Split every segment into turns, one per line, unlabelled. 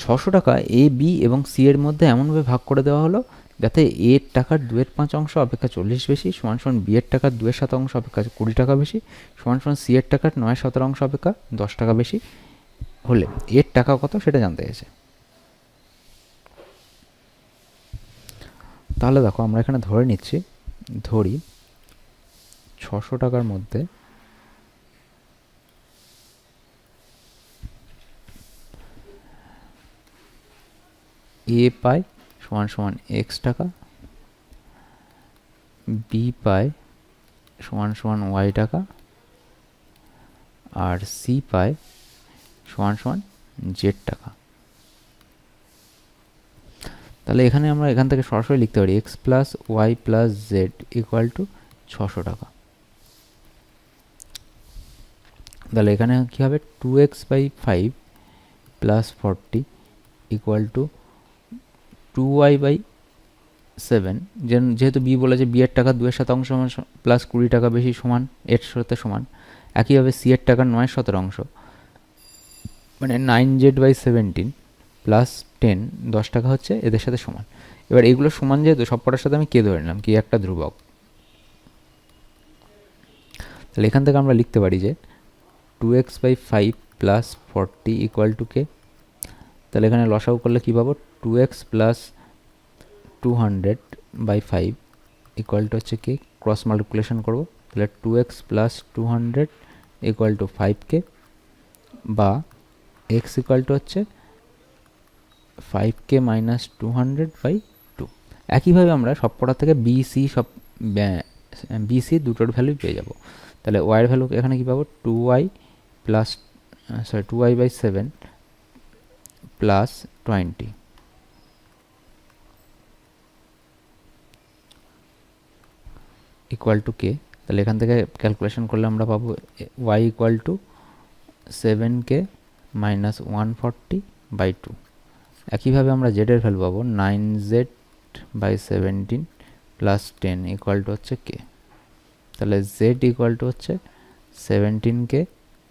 600 টাকা A B এবং C এর মধ্যে এমনভাবে ভাগ করে দেওয়া হলো যাতে এ এর টাকার 2/5 অংশ অপেক্ষা 40 বেশি সমান সমান বি এর টাকার 2/7 অংশ অপেক্ষা 20 টাকা বেশি সমান সমান সি এর টাকার 9/17 অংশ অপেক্ষা 10 টাকা বেশি হলে এর টাকা কত সেটা জানতে গেছে। তাহলে দেখো আমরা এখানে ধরে নিচ্ছি, ধরি 600 টাকার মধ্যে এ পায় সমান সমান এক্স টাকা, বি পায় সমান সমান ওয়াই টাকা, আর সি পায় সমান সমান জেড টাকা। তাহলে এখানে আমরা এখান থেকে সরাসরি লিখতে পারি x plus y plus z equal to 600 টাকা। তাহলে এখানে কী হবে 2x/5 plus 40 equal to 2y/7, যেহেতু বি বলেছে বি এর টাকা 2/7 অংশ প্লাস 20 টাকা বেশি সমান এর সাথে সমান। একইভাবে সি এর টাকার 9/17 অংশ মানে 9z/17 প্লাস 10 10 টাকা হচ্ছে এদের সাথে সমান। এবার এগুলো সমান যেহেতু সব কটার সাথে আমি কে ধরে নিলাম, কি একটা ধ্রুবক। তাহলে এখান থেকে আমরা লিখতে পারি যে 2x/5 প্লাস 40 ইকুয়াল টু কে। তাহলে এখানে লসাগু করলে কী পাবো 2x প্লাস 200/5 ইকুয়াল টু হচ্ছে কে, ক্রস মাল্টিপ্লিকেশন করবো। তাহলে 2x plus 200 equal to 5k বা x ইকুয়াল টু হচ্ছে 5k মাইনাস 200/2। একইভাবে আমরা সব কটা থেকে বিসি দুটোর ভ্যালু পেয়ে যাব। তাহলে ওয়াইয়ের ভ্যালু এখানে কী পাবো 2y/7 প্লাস 20 ইকুয়াল টু কে। তাহলে এখান থেকে ক্যালকুলেশন করলে আমরা পাবো y equal to 7k minus 140/2। একইভাবে আমরা জেডের ভ্যালু পাবো 9z/17 প্লাস 10 ইকুয়াল টু হচ্ছে কে। তাহলে জেড ইকুয়াল টু হচ্ছে 17k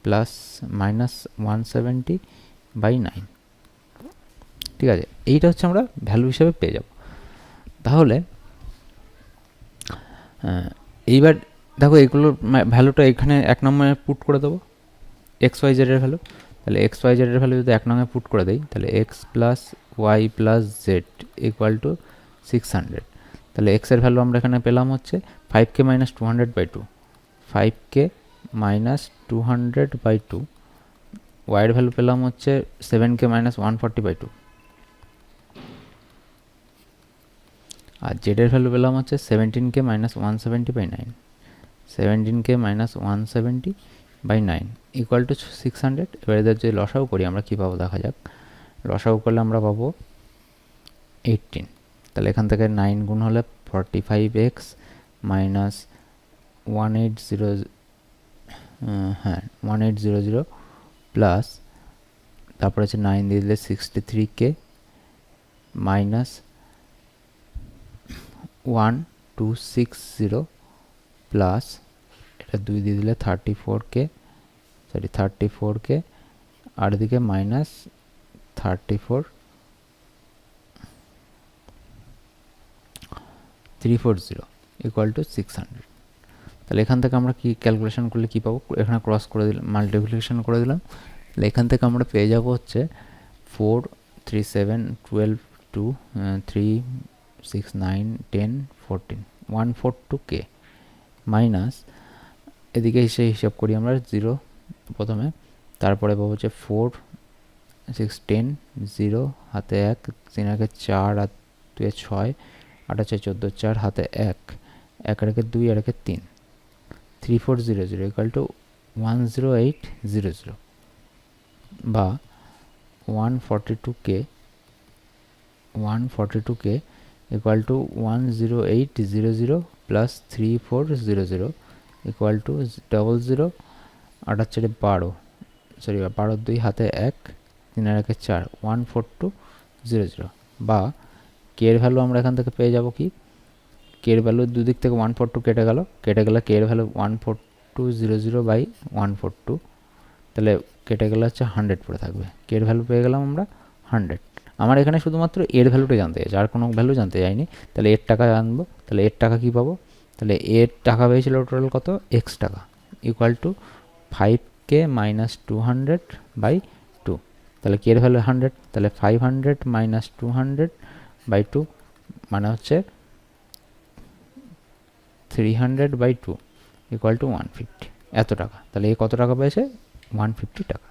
প্লাস মাইনাস 170/9। ঠিক আছে, এইটা হচ্ছে আমরা ভ্যালু হিসেবে পেয়ে যাব। তাহলে এইবার দেখো এগুলোর ভ্যালুটা এখানে 1 নম্বরে পুট করে দেবো এক্স ওয়াই জেডের ভ্যালু। তাহলে এক্স ওয়াই জেডের ভ্যালু যদি 1 নম্বরে পুট করে দেই তাহলে x plus y plus z equal to 600। তাহলে এক্সের ভ্যালু আমরা এখানে পেলাম হচ্ছে 5k মাইনাস 200/2, 5k মাইনাস 200/2। ওয়াইয়ের ভ্যালু পেলাম হচ্ছে 7k মাইনাস 140/2 আর জেডের ভ্যালু পেলাম হচ্ছে 17k minus 170/9, 17k minus 170/9 equal to 600। এবার এদের যদি লসাগু করি আমরা কী পাবো দেখা যাক। লসাগু করলে আমরা পাবো 18। তাহলে এখান থেকে 9 গুণ হলে 45x মাইনাস 1800 প্লাস তারপরে হচ্ছে 9 দিয়ে দিলে 63k মাইনাস 1260 প্লাস এটা 2 দিয়ে দিলে 34k আর এদিকে মাইনাস 340 ইকুয়াল টু 600। তাহলে এখান থেকে আমরা কি ক্যালকুলেশন করলে কি পাবো, এখানে ক্রস করে দিলাম মাল্টিপ্লিকেশন করে দিলাম। তাহলে এখান থেকে আমরা পেয়ে যাব হচ্ছে 4 3 7 12 2 3 6 9 10 14 142k মাইনাস এদিকে হিসাব করি আমরা 0 প্রথমে, তারপরে পাবো হচ্ছে 4 6 10 0 হাতে 1 3 1 4 আর 2 6 8 6 14 4 হাতে 1 1 রেখে 2 আর রেখে 3 3400 ইকুয়াল টু 10800 বা 142k equal to 10800 plus 3400 equal to 00 8 4 12 2 হাতে 1 3 আর 1 4 14200 বা কে এর ভ্যালু আমরা এখান থেকে পেয়ে যাব কি, কে এর ভ্যালু দুদিক থেকে 142 কেটে গেলে কে এর ভ্যালু 14200/142। তাহলে কেটে গেলে হচ্ছে 100 পড়ে থাকবে, কে এর ভ্যালু পেয়ে গেলাম আমরা 100। আমার এখানে শুধুমাত্র এর ভ্যালুটা জানতে চাইছে, আর কোনো ভ্যালু জানতে চাইনি। তাহলে এর টাকা জানবো, তাহলে এর টাকা কী পাবো, তাহলে এর টাকা পেয়েছিল টোটাল কত, এক্স টাকা, equal to 5k minus 200 by 2। তাহলে কে এর ভ্যালু 100, তাহলে 500 মাইনাস 200 বাই 2 মানে হচ্ছে 300 বাই 2 ইকুয়াল টু 150, এত টাকা। তাহলে এ কত টাকা পেয়েছে, 150 টাকা।